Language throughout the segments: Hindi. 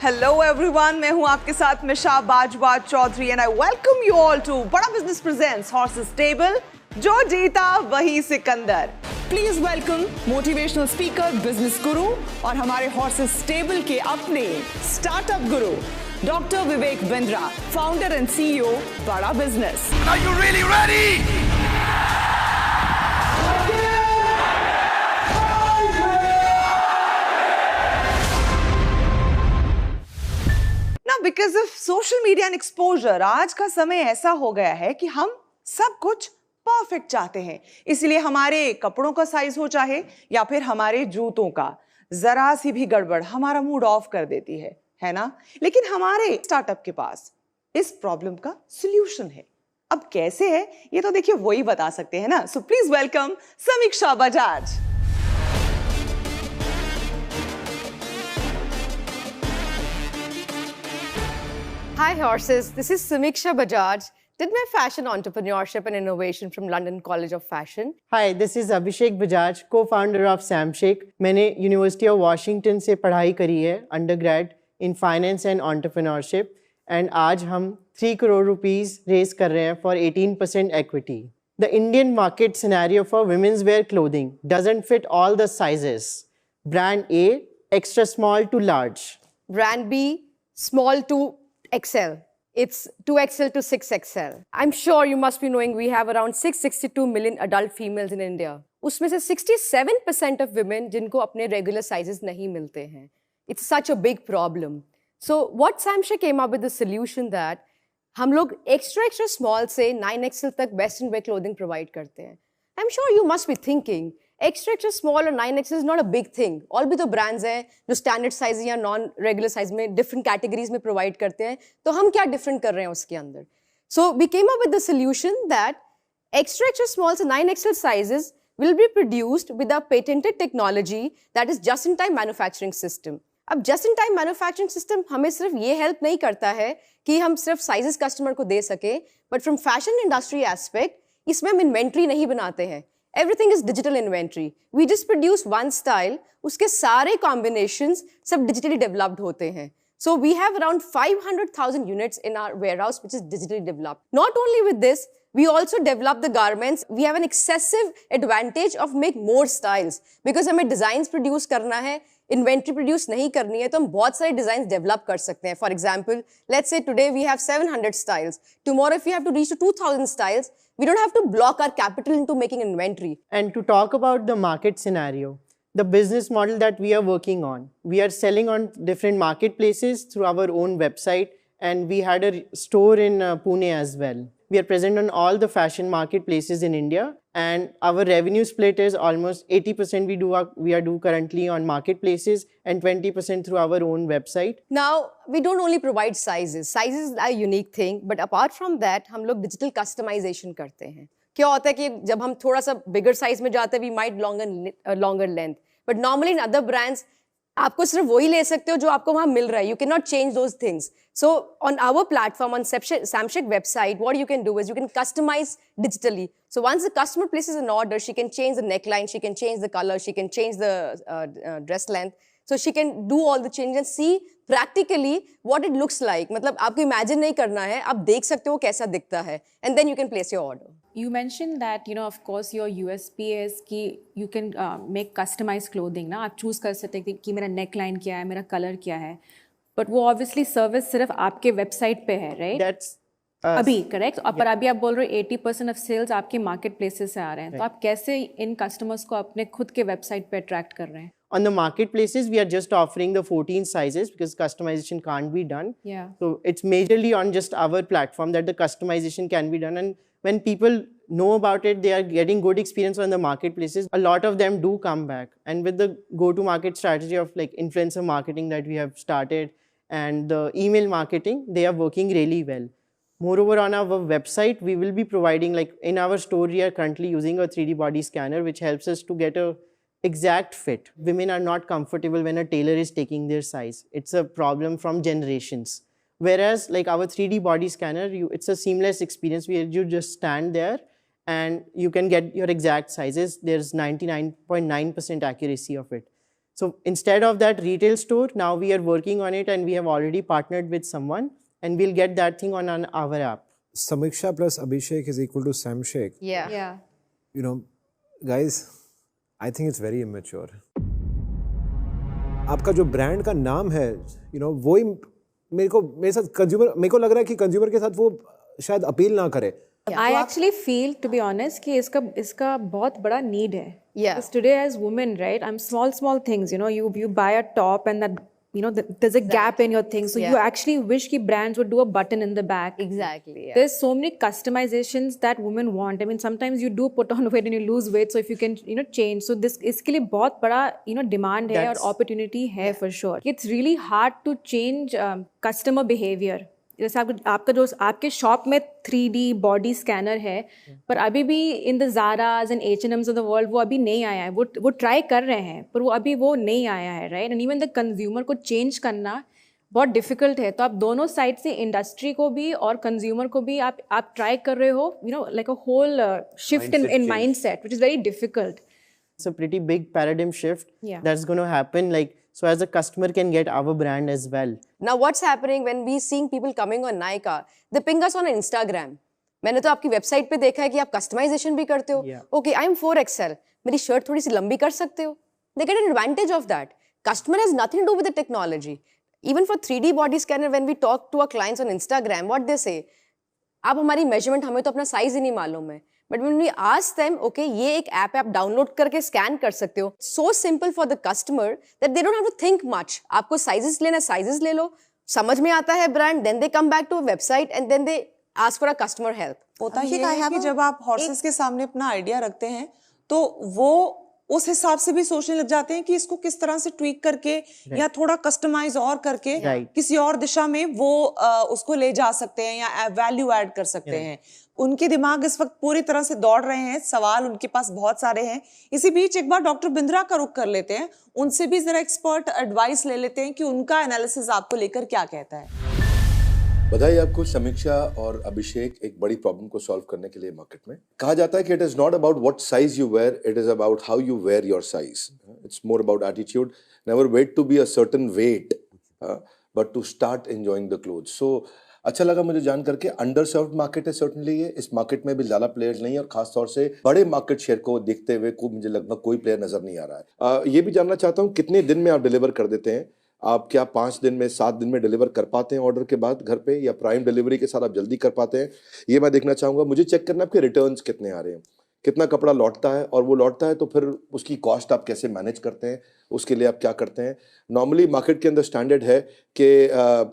हेलो एवरीवन, मैं हूं आपके साथ Misha Bajwa Chaudhary and I welcome you all to Bada Business presents horses table, जो जीता वही सिकंदर। Please welcome motivational speaker, business guru और हमारे हॉर्सेस टेबल के अपने startup guru doctor Vivek Bindra, founder and CEO Bada Business. Are you really ready? Because of social media and exposure आज का समय ऐसा हो गया है कि हम सब कुछ परफेक्ट चाहते हैं। इसलिए हमारे कपड़ों का साइज हो चाहे या फिर हमारे जूतों का, जरा सी भी गड़बड़ हमारा मूड ऑफ कर देती है ना। लेकिन हमारे स्टार्टअप के पास इस प्रॉब्लम का सॉल्यूशन है। अब कैसे है ये तो देखिए वही बता सकते हैं ना। सो प्लीज वेलकम समीक्षा Bajaj. Hi horses, this is Samiksha Bajaj. Did my fashion entrepreneurship and innovation from London College of Fashion. Hi, this is Abhishek Bajaj, co-founder of Samshake. मैंने University of Washington से पढ़ाई करी है undergrad in finance and entrepreneurship and आज हम 3 crore rupees raise कर रहे हैं for 18% equity. The Indian market scenario for women's wear clothing doesn't fit all the sizes. Brand A, extra small to large. Brand B, small to XL. It's 2XL to 6XL. I'm sure you must be knowing we have around 662 million adult females in India. उसमें से 67% of women जिनको अपने regular sizes नहीं मिलते हैं. It's such a big problem. So what Samshake came up with the solution that हम लोग extra small से 9XL तक western wear clothing provide करते हैं. I'm sure you must be thinking extra small और 9XL is not a big thing. और भी तो brands हैं जो standard size या non regular size में different categories में provide करते हैं, तो हम क्या different कर रहे हैं उसके अंदर? So we came up with the solution that extra small से 9XL sizes will be produced with a patented technology that is just-in-time manufacturing system. अब just-in-time manufacturing system हमें सिर्फ ये help नहीं करता है कि हम सिर्फ sizes customer को दे सके, but from fashion industry aspect इसमें हम inventory नहीं बनाते हैं. Everything is digital inventory. We just produce one style, उसके सारे combinations सब digitally developed होते हैं. So we have around 500,000 units in our warehouse which is digitally developed. Not only with this, we also develop the garments. We have an excessive advantage of make more styles because हमें designs produce करना है, inventory produce नहीं करनी है, तो हम बहुत सारे designs develop कर सकते हैं. For example, let's say today we have 700 styles. Tomorrow if we have to reach to 2,000 styles, we don't have to block our capital into making inventory. And to talk about the market scenario, the business model that we are working on, we are selling on different marketplaces through our own website, and we had a store in Pune as well. We are present on all the fashion marketplaces in India, and our revenue split is almost 80% we are do currently on marketplaces and 20% through our own website. Now, we don't only provide sizes. Sizes are a unique thing, but apart from that, हम लोग digital customization करते हैं. क्या होता है कि जब हम थोड़ा सा bigger size में जाते हैं, we might longer length. But normally in other brands, आपको सिर्फ वही ले सकते हो जो आपको वहाँ मिल रहा है. You cannot change those things. So on our platform, on Samshake website, what you can do is you can customize digitally. So once the customer places an order, she can change the neckline, she can change the color, she can change the dress length. So she can do all the changes and see practically what it looks like. मतलब आपको imagine नहीं करना है, आप देख सकते हो कैसा दिखता है, and then you can place your order. You mentioned that, of course, your USP is कि you can make customized clothing. ना आप choose कर सकते हैं कि मेरा neckline क्या है, मेरा color क्या है. But वो obviously service सिर्फ आपके website पे है, right? That's अभी correct. और पर अभी आप बोल रहे हो 80% of sales आपके marketplaces से आ रहे हैं. तो आप कैसे इन customers को अपने खुद के website पे attract कर रहे हैं? On the marketplaces, we are just offering the 14 sizes because customization can't be done. Yeah. So it's majorly on just our platform that the customization can be done. And when people know about it, they are getting good experience on the marketplaces. A lot of them do come back. And with the go-to-market strategy of like influencer marketing that we have started and the email marketing, they are working really well. Moreover, on our website, we will be providing, like in our store, we are currently using a 3D body scanner, which helps us to get a exact fit. Women are not comfortable when a tailor is taking their size. It's a problem from generations. Whereas like our 3D body scanner, it's a seamless experience where you just stand there and you can get your exact sizes. There's 99.9% accuracy of it. So instead of that retail store, now we are working on it and we have already partnered with someone and we'll get that thing on our app. Samiksha plus Abhishek is equal to Sam Sheikh. Yeah. Yeah. You know, guys, I think it's very immature. आपका जो ब्रांड का नाम है, you know, वो ही मेरे साथ कंज्यूमर, मेरे को लग रहा है कि कंज्यूमर के साथ वो शायद अपील ना करे. I actually feel, to be honest, कि इसका बहुत बड़ा need है. Yeah. Because today as women, right, I'm small things, you know, you buy a top and that, you know, there's a gap in your thing. So you actually wish कि brands would do a button in the back. Exactly. Yeah. There's so many customizations that women want. I mean, sometimes you do put on weight and you lose weight. So if you can, you know, change. So इसके लिए बहुत बड़ा, you know, demand है और opportunity है for sure. It's really hard to change customer behavior. जैसे आपका जो आपके शॉप में 3D बॉडी स्कैनर है, पर अभी भी in the Zaras and H&M's of the world वो अभी नहीं आया है. वो ट्राई कर रहे हैं पर वो अभी वो नहीं आया है, right. And even the consumer को चेंज करना बहुत डिफिकल्ट है. तो आप दोनों साइड से इंडस्ट्री को भी और कंज्यूमर को भी आप ट्राई कर रहे हो, you know, like a whole shift in mindset which is very difficult. It's a pretty big paradigm shift that's going to happen, like, so as a customer can get our brand as well. Now what's happening when we seeing people coming on Nykaa, they ping us on Instagram. मैंने तो आपकी वेबसाइट पे देखा है कि आप कस्टमाइजेशन भी करते हो. Okay, I'm 4XL, मेरी शर्ट थोड़ी सी लंबी कर सकते हो. They get an advantage of that. Customer has nothing to do with the technology. Even for 3D body scanner, when we talk to our clients on Instagram, what they say, आप हमारी मेजरमेंट, हमें तो अपना साइज ही नहीं मालूम है. But when we ask them, okay, ये एक ऐप है, आप डाउनलोड करके स्कैन कर सकते हो. So simple for the customer that they don't have to think much. आपको साइजेस लेना, साइजेस ले लो, समझ में आता है brand, then they come back to a website and then they ask for a customer help. होता ये है कि जब आप हॉर्सेस के सामने अपना आइडिया रखते हैं तो वो उस हिसाब से भी सोचने लग जाते हैं कि इसको किस तरह से ट्वीक करके या थोड़ा कस्टमाइज और करके किसी और दिशा में वो उसको ले जा सकते हैं या वैल्यू ऐड कर सकते हैं. उनके दिमाग इस वक्त पूरी तरह से दौड़ रहे हैं, सवाल उनके पास बहुत सारे हैं. इसी बीच एक बार डॉक्टर बिंद्रा का रुख कर लेते हैं, उनसे भी जरा एक्सपर्ट एडवाइस ले लेते हैं कि उनका एनालिसिस आपको लेकर क्या कहता है. बधाई आपको. समीक्षा और अभिषेक एक बड़ी प्रॉब्लम को सॉल्व करने के लिए मार्केट में कहा जाता है कि it is not about what size you wear, it is about how you wear your size. It's more about attitude. Never wait to be a certain weight but to start enjoying the clothes. So अच्छा लगा मुझे जान करके. अंडर सर्व्ड मार्केट है सर्टेनली ये. इस मार्केट में भी ज्यादा प्लेयर्स नहीं है और खासतौर से बड़े मार्केट शेयर को देखते हुए मुझे लगभग कोई प्लेयर नजर नहीं आ रहा है. ये भी जानना चाहता हूँ कितने दिन में आप डिलीवर कर देते हैं. आप क्या 5 दिन में 7 दिन में डिलीवर कर पाते हैं ऑर्डर के बाद घर पे, या प्राइम डिलीवरी के साथ आप जल्दी कर पाते हैं, ये मैं देखना चाहूँगा. मुझे चेक करना आपके रिटर्न्स कितने आ रहे हैं, कितना कपड़ा लौटता है, और वो लौटता है तो फिर उसकी कॉस्ट आप कैसे मैनेज करते हैं, उसके लिए आप क्या करते हैं. नॉर्मली मार्केट के अंदर स्टैंडर्ड है कि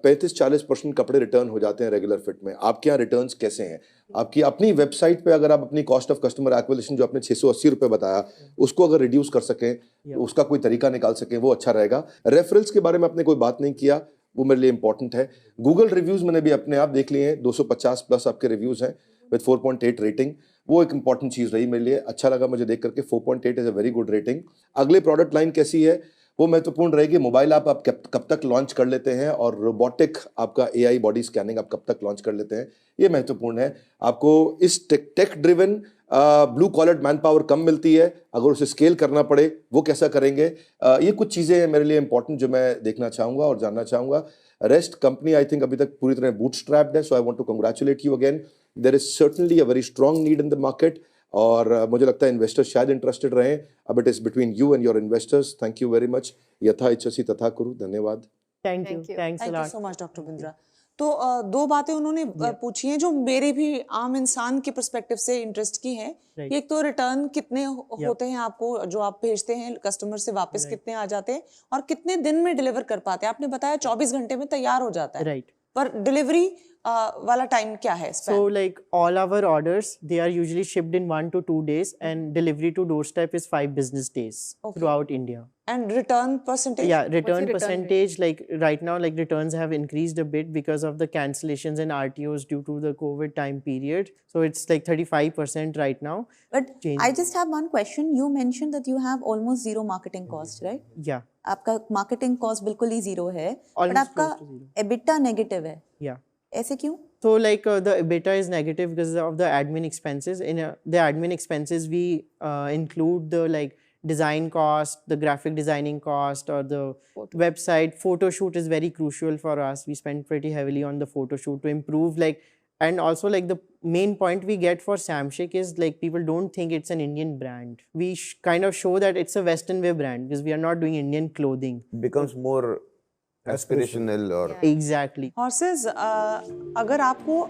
35-40% कपड़े रिटर्न हो जाते हैं रेगुलर फिट में. आपके यहाँ रिटर्न्स कैसे हैं? आपकी अपनी वेबसाइट पे अगर आप अपनी कॉस्ट ऑफ कस्टमर एक्विजिशन जो आपने 680 रुपये बताया उसको अगर रिड्यूस कर सकें, उसका कोई तरीका निकाल सकें, वो अच्छा रहेगा. रेफरल्स के बारे में आपने कोई बात नहीं किया, वो मेरे लिए इंपॉर्टेंट है. गूगल रिव्यूज़ मैंने भी अपने आप देख लिए हैं, 250 प्लस आपके रिव्यूज़ हैं विद 4.8 रेटिंग. वो एक इंपॉर्टेंट चीज़ रही मेरे लिए. अच्छा लगा मुझे देख करके. 4.8 is a very good rating. अगले प्रोडक्ट लाइन कैसी है वो महत्वपूर्ण रहेगी. मोबाइल आप कब तक लॉन्च कर लेते हैं, और रोबोटिक आपका AI बॉडी स्कैनिंग आप कब तक लॉन्च कर लेते हैं, ये महत्वपूर्ण है. आपको इस tech driven blue collar man power कम मिलती है, अगर उसे स्केल करना पड़े वो कैसा करेंगे. ये कुछ चीज़ें हैं मेरे लिए इंपॉर्टेंट जो मैं देखना चाहूँगा और जानना चाहूँगा. रेस्ट कंपनी आई थिंक अभी तक पूरी तरह बूटस्ट्रैप्ड है. So I want to congratulate you again. There is certainly a very strong need in the market, और मुझे लगता है इन्वेस्टर्स शायद इंटरेस्टेड रहें. अब it is between you and your investors. Thank you very much. यथा इच्छसि तथा कुरु. धन्यवाद. Thank you. Thanks a thank you lot. So much doctor Bindra. तो दो बातें उन्होंने पूछी हैं जो मेरे भी आम इंसान के पर्सपेक्टिव से इंटरेस्ट की हैं. एक तो रिटर्न कितने होते हैं आपको जो आप भेजते हैं कस्टमर से, वापस कितने आ जाते हैं, और कितने दिन में डिलीवर कर पाते हैं. आपने बताया 24 घंटे में तैयार हो जाता है, Right. पर डिलीवरी वाला टाइम क्या है? So like all our orders, they are usually shipped in 1 to 2 days, and delivery to doorstep is 5 business days throughout India. And return percentage? Yeah, return return percentage, like right now, like returns have increased a bit because of the cancellations and RTOs due to the COVID time period. So it's like 35% right now. But I just have one question. You mentioned that you have almost zero marketing cost, right? Yeah, आपका marketing cost बिल्कुल ही zero है, but Almost आपका close to zero. EBITDA negative है. yeah. ऐसे क्यों? So like the EBITDA is negative because of the admin expenses. In the admin expenses, we include the like design cost, the graphic designing cost, or the website. Photo shoot is very crucial for us. We spend pretty heavily on the photo shoot to improve, like, and also like the main point we get for Samshik is like people don't think it's an Indian brand. We kind of show that it's a Western wear brand because we are not doing Indian clothing. becomes more aspirational or Exactly. Horses अगर आपको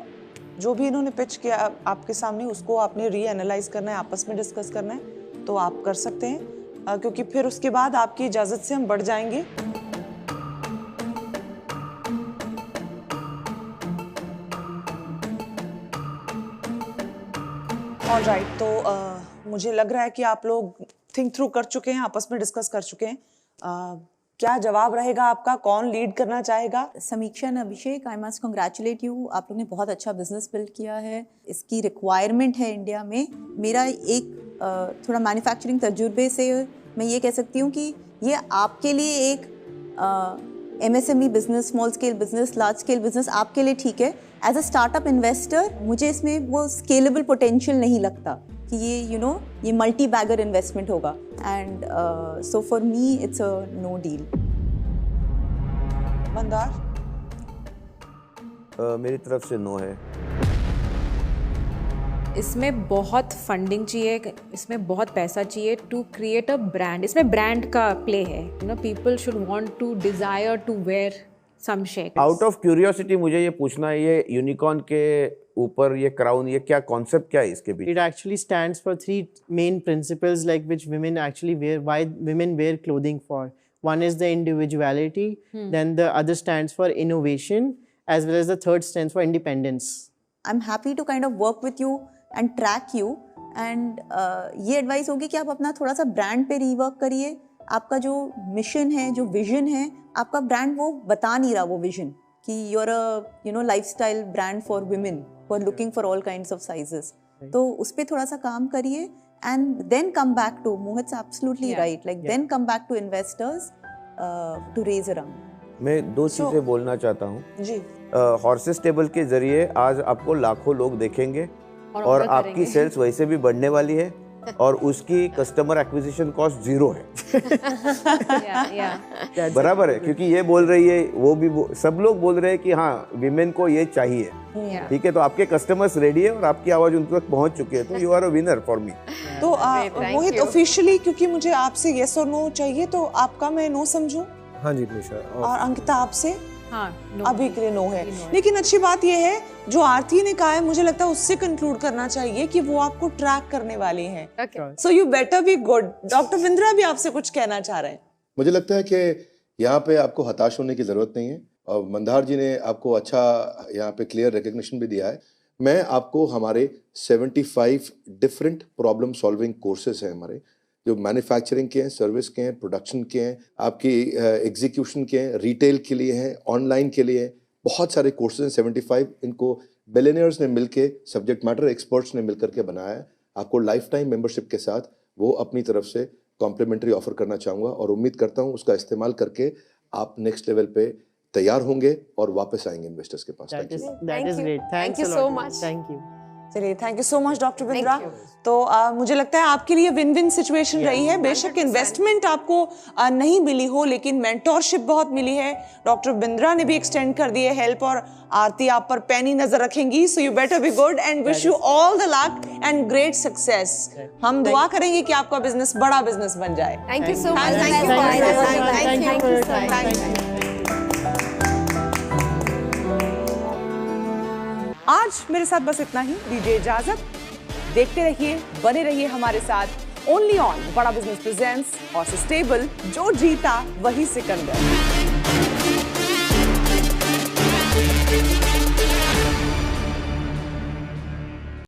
जो भी इन्होंने पिच किया आपके सामने उसको आपने रीएनालाइज करना है, आपस में डिस्कस करना है, तो आप कर सकते हैं, क्योंकि फिर उसके बाद आपकी इजाज़त से हम बढ़ जाएंगे। ऑलराइट, तो मुझे लग रहा है कि आप लोग थिंक थ्रू कर चुके हैं, आपस में डिस्कस कर चुके हैं। क्या जवाब रहेगा आपका? कौन लीड करना चाहेगा? समीक्षा and Abhishek, I must congratulate you. आप लोग ने बहुत अच्छा बिजनेस बिल्ड किया है, इसकी रिक्वायरमेंट है इंडिया में। मेरा एक थोड़ा मैन्युफैक्चरिंग तजुर्बे से मैं ये कह सकती हूँ कि ये आपके लिए एक MSME business, small scale business, large scale business आपके लिए ठीक है। एज अ स्टार्टअप इन्वेस्टर मुझे इसमें वो स्केलेबल पोटेंशियल नहीं लगता कि ये ये मल्टी बैगर इन्वेस्टमेंट होगा, and so for me it's a no deal. Mandar? मेरी तरफ से नो है। इसमें बहुत फंडिंग चाहिए, इसमें बहुत पैसा चाहिए टू क्रिएट अ ब्रांड। इसमें ब्रांड का प्ले है, people should want to desire to wear Samshik। Out of curiosity मुझे ये पूछना है, ये यूनिकॉर्न के ऊपर ये क्राउन, ये क्या कॉन्सेप्ट क्या है इसके पीछे? It actually stands for 3 main principles like which women actually wear, why women wear clothing for. One is the individuality, then the other stands for innovation, as well as the third stands for independence. I'm happy to kind of work with you and track you, and ये एडवाइस होगी कि आप अपना थोड़ा सा ब्रांड पे रीवर्क करिए। आपका जो मिशन है, जो विजन है, आपका ब्रांड वो बता नहीं रहा वो विजन कि you are a lifestyle brand for women who are looking for all kinds of sizes. तो उस पर थोड़ा सा काम करिए, and then come back to Mohit's absolutely right, like then come back to investors to raise a round। मैं 2 चीजें बोलना चाहता हूँ जी। हॉर्सेस टेबल के जरिए आज आपको लाखों लोग देखेंगे और आपकी सेल्स वैसे भी बढ़ने वाली है और उसकी कस्टमर एक्विजिशन कॉस्ट 0 है। बराबर है, क्योंकि ये बोल रही है, वो भी सब लोग बोल रहे हैं कि हाँ विमेन को ये चाहिए, ठीक है, तो आपके कस्टमर्स रेडी है और आपकी आवाज उन तक पहुंच चुकी है, तो you are a winner for me. तो मोहित ऑफिशियली, क्योंकि मुझे आपसे यस और नो चाहिए, तो आपका मैं नो समझूं? हाँ जी निशा। और अंकिता आपसे? हाँ, no, अभी के लिए नो है। लेकिन अच्छी बात यह है जो आरती ने कहा है, मुझे लगता है उससे कंक्लूड करना चाहिए कि वो आपको ट्रैक करने वाली हैं। So you better be good. Doctor Bindra भी आपसे कुछ कहना चाह रहे हैं। मुझे लगता है कि यहाँ पे आपको हताश होने की जरूरत नहीं है, और मंदार जी ने आपको अच्छा यहाँ पे क्लियर रिकग्निशन भी दिया है। मैं आपको हमारे 75 डिफरेंट प्रॉब्लम सॉल्विंग कोर्सेज हैं हमारे, जो मैन्युफैक्चरिंग के हैं, सर्विस के हैं, प्रोडक्शन के हैं, आपकी एग्जीक्यूशन के हैं, रिटेल के लिए हैं, ऑनलाइन के लिए हैं, बहुत सारे कोर्सेज हैं 75। इनको बिलियनियर्स ने मिलके, सब्जेक्ट मैटर एक्सपर्ट्स ने मिलकर के बनाया है। आपको लाइफ टाइम मेंबरशिप के साथ वो अपनी तरफ से कॉम्प्लीमेंट्री ऑफर करना चाहूँगा, और उम्मीद करता हूँ उसका इस्तेमाल करके आप नेक्स्ट लेवल पे तैयार होंगे और वापस आएंगे इन्वेस्टर्स के पास। That is great. Thanks you a so lot. much. Thank you. चलिए, thank you so much doctor Bindra. तो मुझे लगता है आपके लिए विन विन सिचुएशन रही है। बेशक इन्वेस्टमेंट आपको नहीं मिली हो, लेकिन मेंटोरशिप बहुत मिली है। डॉक्टर बिंद्रा ने भी एक्सटेंड कर दी है हेल्प, और आरती आप पर पैनी नजर रखेंगी। So you better be good and wish you all the luck and great success. हम दुआ करेंगे कि आपका बिजनेस बड़ा बिजनेस बन जाए। Thank you so much. Thank you. आज मेरे साथ बस इतना ही। दीजिए इजाजत। देखते रहिए, बने रहिए हमारे साथ ओनली ऑन बड़ा बिजनेस प्रेजेंट्स और सस्टेबल। जो जीता वही सिकंदर।